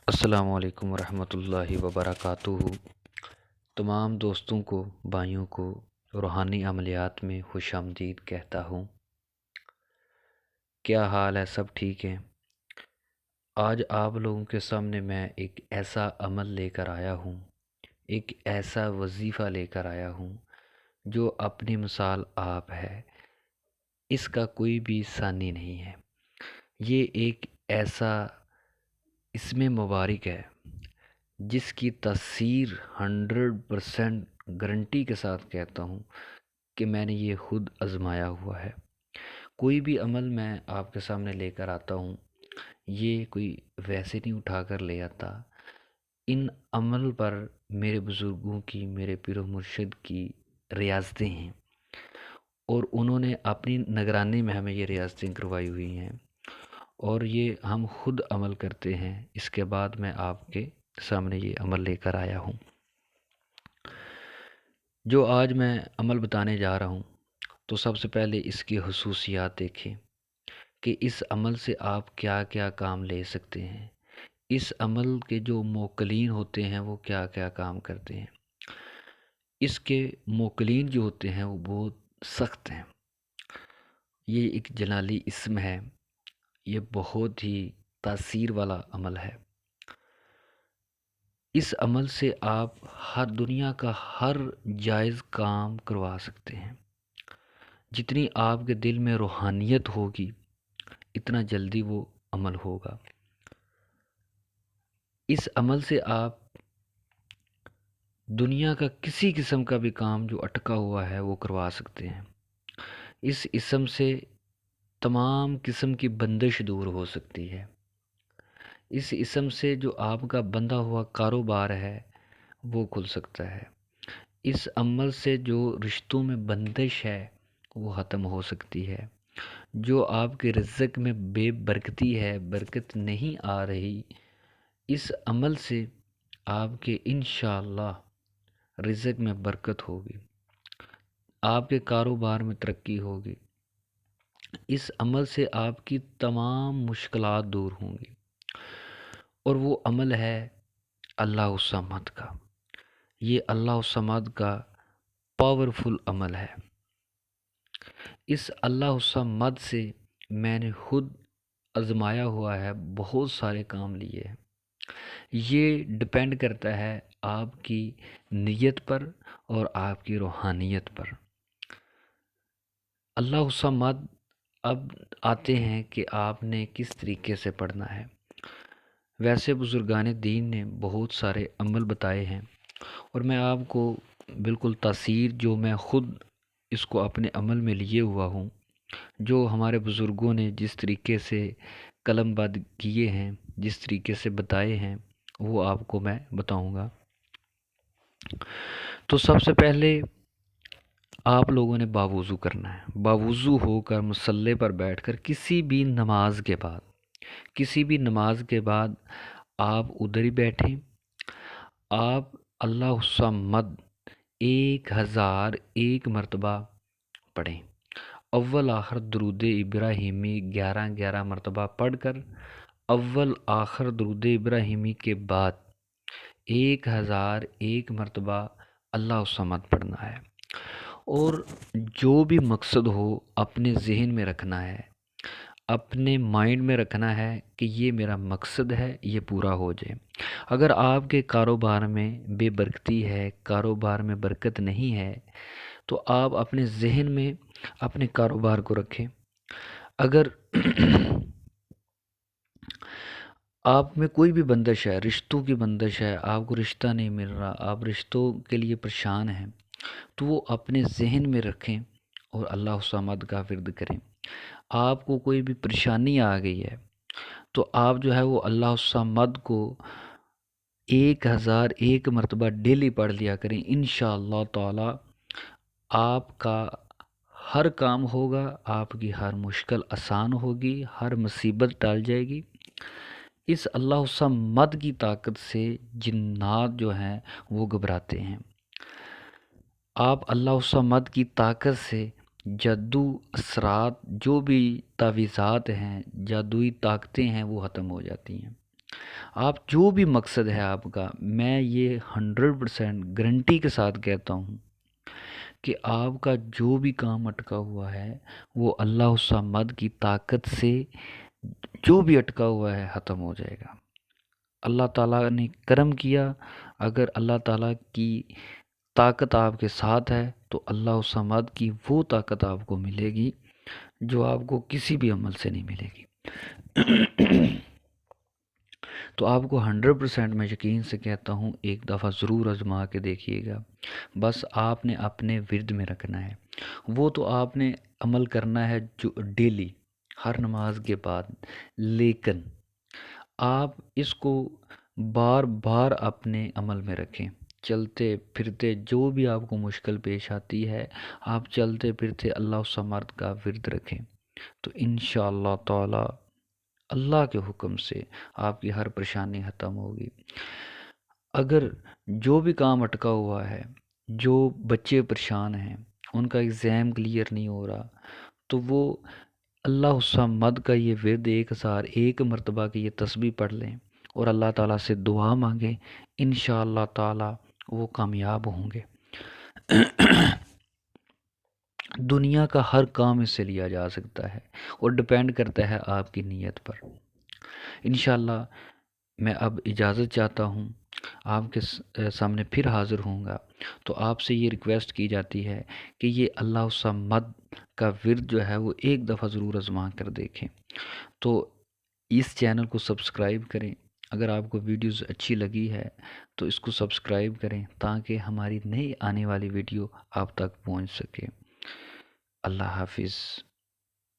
السلام علیکم ورحمۃ اللہ وبرکاتہ۔ تمام دوستوں کو، بھائیوں کو روحانی عملیات میں خوش آمدید کہتا ہوں۔ کیا حال ہے؟ سب ٹھیک ہے؟ آج آپ لوگوں کے سامنے میں ایک ایسا عمل لے کر آیا ہوں، ایک ایسا وظیفہ لے کر آیا ہوں جو اپنی مثال آپ ہے، اس کا کوئی بھی ثانی نہیں ہے۔ یہ ایک ایسا اسم مبارک ہے جس کی تاثیر 100% گارنٹی کے ساتھ کہتا ہوں کہ میں نے یہ خود آزمایا ہوا ہے۔ کوئی بھی عمل میں آپ کے سامنے لے کر آتا ہوں، یہ کوئی ویسے نہیں اٹھا کر لے آتا۔ ان عمل پر میرے بزرگوں کی، میرے پیر و مرشد کی ریاستیں ہیں، اور انہوں نے اپنی نگرانی میں ہمیں یہ ریاستیں کروائی ہوئی ہیں، اور یہ ہم خود عمل کرتے ہیں۔ اس کے بعد میں آپ کے سامنے یہ عمل لے کر آیا ہوں۔ جو آج میں عمل بتانے جا رہا ہوں، تو سب سے پہلے اس کی خصوصیات دیکھیں کہ اس عمل سے آپ کیا کیا کام لے سکتے ہیں۔ اس عمل کے جو موکلین ہوتے ہیں وہ کیا کیا کام کرتے ہیں۔ اس کے موکلین جو ہوتے ہیں وہ بہت سخت ہیں۔ یہ ایک جلالی اسم ہے، یہ بہت ہی تاثیر والا عمل ہے۔ اس عمل سے آپ ہر دنیا کا ہر جائز کام کروا سکتے ہیں۔ جتنی آپ کے دل میں روحانیت ہوگی، اتنا جلدی وہ عمل ہوگا۔ اس عمل سے آپ دنیا کا کسی قسم کا بھی کام جو اٹکا ہوا ہے وہ کروا سکتے ہیں۔ اس اسم سے تمام قسم کی بندش دور ہو سکتی ہے۔ اس اسم سے جو آپ کا بندھا ہوا کاروبار ہے وہ کھل سکتا ہے۔ اس عمل سے جو رشتوں میں بندش ہے وہ ختم ہو سکتی ہے۔ جو آپ کے رزق میں بے برکتی ہے، برکت نہیں آ رہی، اس عمل سے آپ کے انشاءاللہ رزق میں برکت ہوگی، آپ کے کاروبار میں ترقی ہوگی۔ اس عمل سے آپ کی تمام مشکلات دور ہوں گی، اور وہ عمل ہے اللہ الصمد کا۔ یہ اللہ الصمد کا پاورفل عمل ہے۔ اس اللہ الصمد سے میں نے خود آزمایا ہوا ہے، بہت سارے کام لیے ہیں۔ یہ ڈپینڈ کرتا ہے آپ کی نیت پر اور آپ کی روحانیت پر۔ اللہ الصمد اب آتے ہیں کہ آپ نے کس طریقے سے پڑھنا ہے۔ ویسے بزرگان دین نے بہت سارے عمل بتائے ہیں، اور میں آپ کو بالکل تاثیر جو میں خود اس کو اپنے عمل میں لیے ہوا ہوں، جو ہمارے بزرگوں نے جس طریقے سے قلم بند کیے ہیں، جس طریقے سے بتائے ہیں، وہ آپ کو میں بتاؤں گا۔ تو سب سے پہلے آپ لوگوں نے باوضو کرنا ہے۔ باوضو ہو کر مصلی پر بیٹھ کر کسی بھی نماز کے بعد آپ ادھر ہی بیٹھیں۔ آپ اللہ الصمد 1001 مرتبہ پڑھیں۔ اول آخر درود ابراہیمی 11 مرتبہ پڑھ کر اول آخر درود ابراہیمی کے بعد 1001 مرتبہ اللہ الصمد پڑھنا ہے، اور جو بھی مقصد ہو اپنے ذہن میں رکھنا ہے، اپنے مائنڈ میں رکھنا ہے کہ یہ میرا مقصد ہے، یہ پورا ہو جائے۔ اگر آپ کے کاروبار میں بے برکتی ہے، کاروبار میں برکت نہیں ہے، تو آپ اپنے ذہن میں اپنے کاروبار کو رکھیں۔ اگر آپ میں کوئی بھی بندش ہے، رشتوں کی بندش ہے، آپ کو رشتہ نہیں مل رہا، آپ رشتوں کے لیے پریشان ہیں، تو وہ اپنے ذہن میں رکھیں اور اللہ الصمد کا ورد کریں۔ آپ کو کوئی بھی پریشانی آ گئی ہے تو آپ جو ہے وہ اللہ الصمد کو 1001 مرتبہ ڈیلی پڑھ لیا کریں۔ انشاءاللہ تعالی آپ کا ہر کام ہوگا، آپ کی ہر مشکل آسان ہوگی، ہر مصیبت ٹال جائے گی۔ اس اللہ الصمد کی طاقت سے جنات جو ہیں وہ گھبراتے ہیں۔ آپ اللہ الصمد کی طاقت سے جادو اثرات، جو بھی تعویذات ہیں، جادوئی طاقتیں ہیں، وہ ختم ہو جاتی ہیں۔ آپ جو بھی مقصد ہے آپ کا، میں یہ 100% گارنٹی کے ساتھ کہتا ہوں کہ آپ کا جو بھی کام اٹکا ہوا ہے وہ اللہ الصمد کی طاقت سے جو بھی اٹکا ہوا ہے ختم ہو جائے گا۔ اللہ تعالیٰ نے کرم کیا، اگر اللہ تعالیٰ کی طاقت آپ کے ساتھ ہے تو اللہ الصمد کی وہ طاقت آپ کو ملے گی جو آپ کو کسی بھی عمل سے نہیں ملے گی۔ تو آپ کو 100% میں یقین سے کہتا ہوں ایک دفعہ ضرور آزما کے دیکھیے گا۔ بس آپ نے اپنے ورد میں رکھنا ہے، وہ تو آپ نے عمل کرنا ہے جو ڈیلی ہر نماز کے بعد، لیکن آپ اس کو بار بار اپنے عمل میں رکھیں۔ چلتے پھرتے جو بھی آپ کو مشکل پیش آتی ہے، آپ چلتے پھرتے اللہ الصمد کا ورد رکھیں، تو انشاءاللہ تعالی اللہ کے حکم سے آپ کی ہر پریشانی ختم ہوگی۔ اگر جو بھی کام اٹکا ہوا ہے، جو بچے پریشان ہیں، ان کا ایگزام کلیئر نہیں ہو رہا، تو وہ اللہ الصمد کا یہ ورد 1001 مرتبہ کی یہ تسبیح پڑھ لیں اور اللہ تعالیٰ سے دعا مانگیں، انشاءاللہ تعالیٰ وہ کامیاب ہوں گے۔ دنیا کا ہر کام اس سے لیا جا سکتا ہے اور ڈپینڈ کرتا ہے آپ کی نیت پر۔ انشاءاللہ میں اب اجازت چاہتا ہوں، آپ کے سامنے پھر حاضر ہوں گا، تو آپ سے یہ ریکویسٹ کی جاتی ہے کہ یہ اللہ الصمد کا ورد جو ہے وہ ایک دفعہ ضرور آزما کر دیکھیں۔ تو اس چینل کو سبسکرائب کریں، اگر آپ کو ویڈیوز اچھی لگی ہے تو اس کو سبسکرائب کریں تاکہ ہماری نئی آنے والی ویڈیو آپ تک پہنچ سکے۔ اللہ حافظ۔